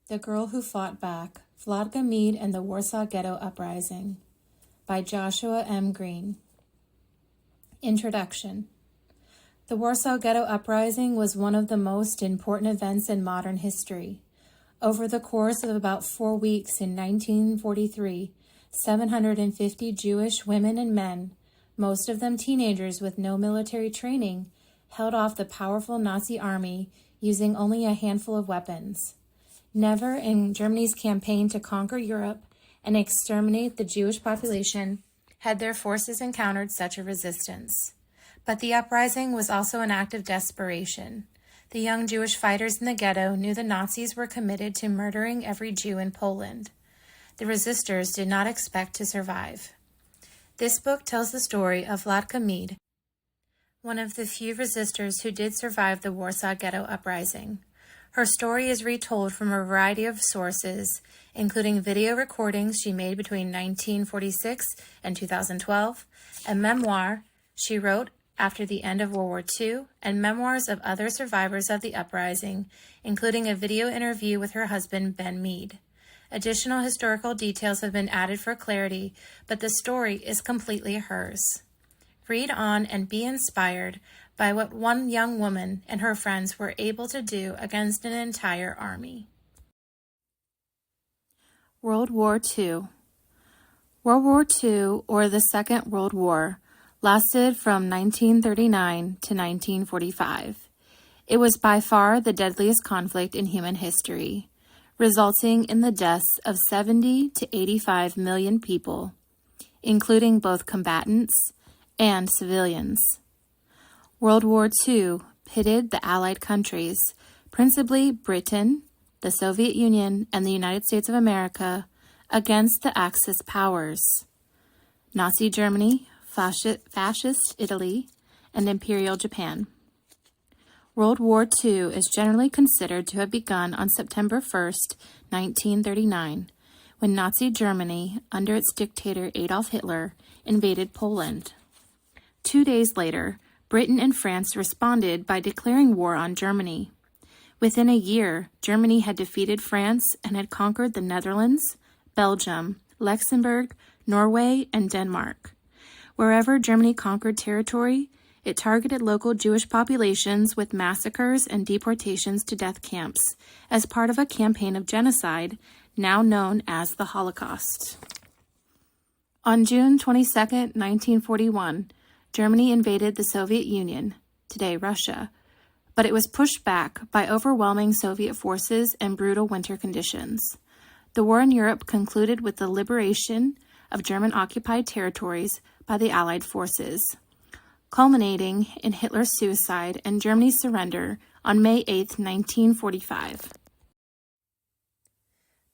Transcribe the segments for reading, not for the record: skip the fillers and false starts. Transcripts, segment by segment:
The Girl Who Fought Back, Vladka, Meed, and the Warsaw Ghetto Uprising by Joshua M. Greene. Introduction. The Warsaw Ghetto Uprising was one of the most important events in modern history. Over the course of about 4 weeks in 1943, 750 Jewish women and men, most of them teenagers with no military training, held off the powerful Nazi army using only a handful of weapons. Never in Germany's campaign to conquer Europe and exterminate the Jewish population had their forces encountered such a resistance. But the uprising was also an act of desperation. The young Jewish fighters in the ghetto knew the Nazis were committed to murdering every Jew in Poland. The resistors did not expect to survive. This book tells the story of Vladka Meed, one of the few resistors who did survive the Warsaw Ghetto Uprising. Her story is retold from a variety of sources, including video recordings she made between 1946 and 2012, a memoir she wrote after the end of World War II, and memoirs of other survivors of the uprising, including a video interview with her husband, Ben Meed. Additional historical details have been added for clarity, but the story is completely hers. Read on and be inspired by what one young woman and her friends were able to do against an entire army. World War II. World War II, or the Second World War, lasted from 1939 to 1945. It was by far the deadliest conflict in human history, resulting in the deaths of 70 to 85 million people, including both combatants and civilians. World War II pitted the Allied countries, principally Britain, the Soviet Union, and the United States of America, against the Axis powers, Nazi Germany, Fascist Italy, and Imperial Japan. World War II is generally considered to have begun on September 1st, 1939, when Nazi Germany, under its dictator Adolf Hitler, invaded Poland. 2 days later, Britain and France responded by declaring war on Germany. Within a year, Germany had defeated France and had conquered the Netherlands, Belgium, Luxembourg, Norway, and Denmark. Wherever Germany conquered territory, it targeted local Jewish populations with massacres and deportations to death camps as part of a campaign of genocide now known as the Holocaust. On June 22, 1941, Germany invaded the Soviet Union, today Russia, but it was pushed back by overwhelming Soviet forces and brutal winter conditions. The war in Europe concluded with the liberation of German-occupied territories by the Allied forces, culminating in Hitler's suicide and Germany's surrender on May 8, 1945.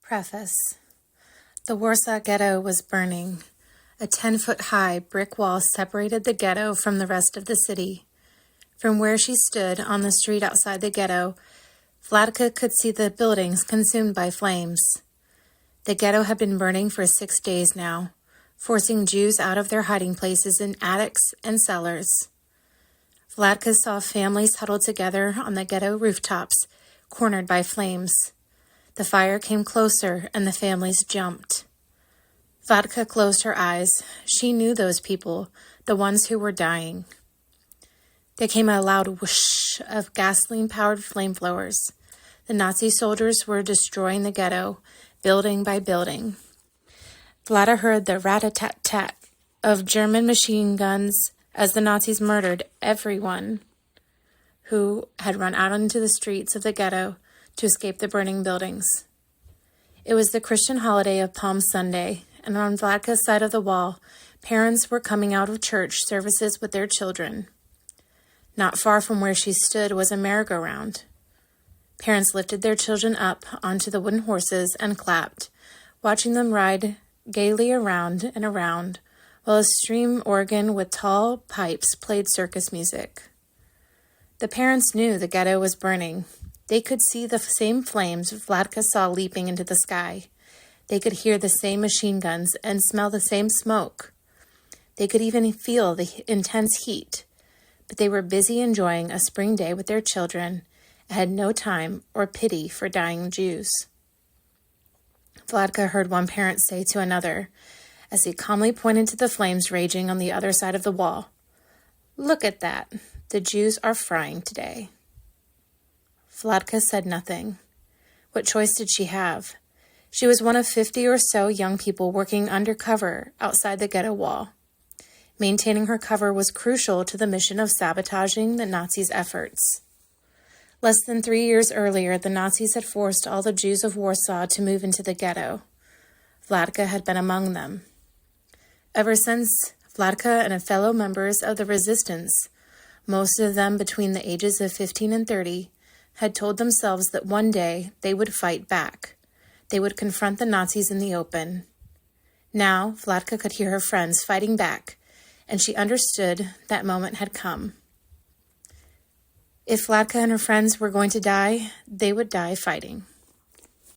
Preface. The Warsaw Ghetto was burning. A 10-foot-high brick wall separated the ghetto from the rest of the city. From where she stood on the street outside the ghetto, Vladka could see the buildings consumed by flames. The ghetto had been burning for 6 days now, forcing Jews out of their hiding places in attics and cellars. Vladka saw families huddled together on the ghetto rooftops, cornered by flames. The fire came closer and the families jumped. Vladka closed her eyes. She knew those people, the ones who were dying. There came a loud whoosh of gasoline-powered flamethrowers. The Nazi soldiers were destroying the ghetto, building by building. Vladka heard the rat-a-tat-tat of German machine guns as the Nazis murdered everyone who had run out into the streets of the ghetto to escape the burning buildings. It was the Christian holiday of Palm Sunday, and on Vladka's side of the wall, parents were coming out of church services with their children. Not far from where she stood was a merry-go-round. Parents lifted their children up onto the wooden horses and clapped, watching them ride gaily around and around, while a string organ with tall pipes played circus music. The parents knew the ghetto was burning. They could see the same flames Vladka saw leaping into the sky. They could hear the same machine guns and smell the same smoke. They could even feel the intense heat, but they were busy enjoying a spring day with their children and had no time or pity for dying Jews. Vladka heard one parent say to another, as he calmly pointed to the flames raging on the other side of the wall. "Look at that. The Jews are frying today." Vladka said nothing. What choice did she have? She was one of 50 or so young people working undercover outside the ghetto wall. Maintaining her cover was crucial to the mission of sabotaging the Nazis' efforts. Less than 3 years earlier, the Nazis had forced all the Jews of Warsaw to move into the ghetto. Vladka had been among them. Ever since, Vladka and fellow members of the resistance, most of them between the ages of 15 and 30, had told themselves that one day they would fight back. They would confront the Nazis in the open. Now, Vladka could hear her friends fighting back, and she understood that moment had come. If Vladka and her friends were going to die, they would die fighting.